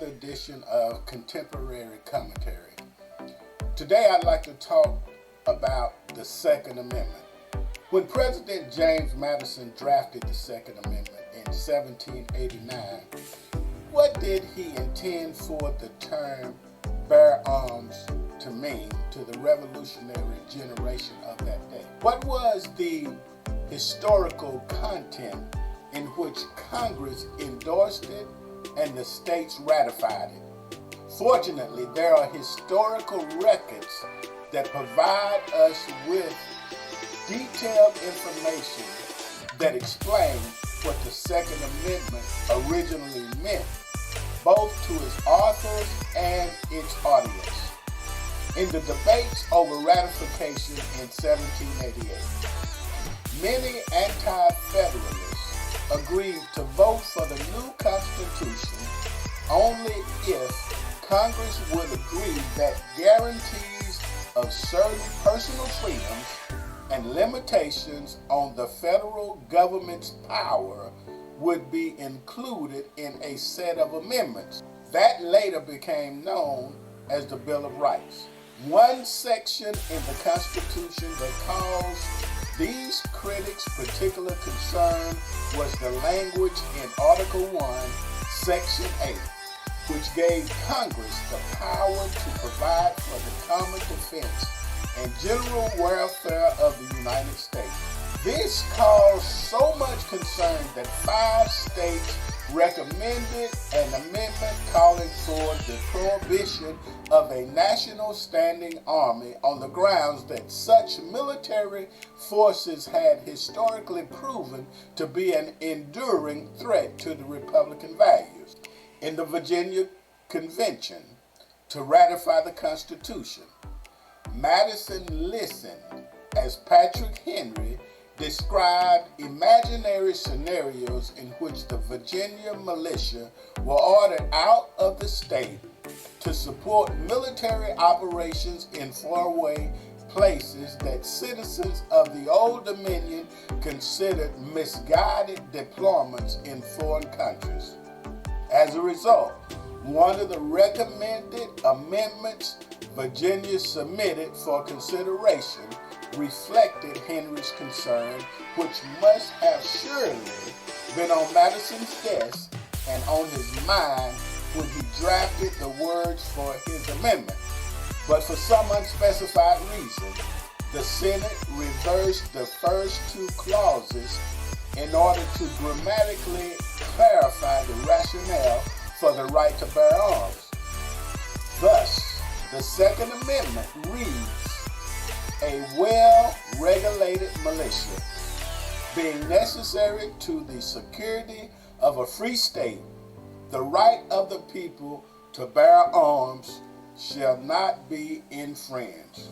another edition of Contemporary Commentary. Today I'd like to talk about the Second Amendment. When President James Madison drafted the Second Amendment in 1789, what did he intend for the term bear arms to mean to the revolutionary generation of that day? What was the historical content in which Congress endorsed it and the states ratified it? Fortunately, there are historical records that provide us with detailed information that explain what the Second Amendment originally meant, both to its authors and its audience. In the debates over ratification in 1788, many anti-federalists agreed to vote for the new Constitution only if Congress would agree that guarantees of certain personal freedoms and limitations on the federal government's power would be included in a set of amendments that later became known as the Bill of Rights. One section in the Constitution that caused these critics particular concern was the language in Article 1, Section 8, which gave Congress the power to provide for the common defense and general welfare of the United States. This caused so much concern that 5 states recommended an amendment calling for the prohibition of a national standing army on the grounds that such military forces had historically proven to be an enduring threat to the Republican values. In the Virginia Convention to ratify the Constitution, Madison listened as Patrick Henry described imaginary scenarios in which the Virginia militia were ordered out of the state to support military operations in faraway places that citizens of the Old Dominion considered misguided deployments in foreign countries. As a result, one of the recommended amendments Virginia submitted for consideration reflected Henry's concern, which must have surely been on Madison's desk and on his mind when he drafted the words for his amendment. But for some unspecified reason, the Senate reversed the first 2 clauses in order to grammatically clarify the rationale for the right to bear arms. Thus, the Second Amendment reads, a well-regulated militia, being necessary to the security of a free state, the right of the people to bear arms shall not be infringed.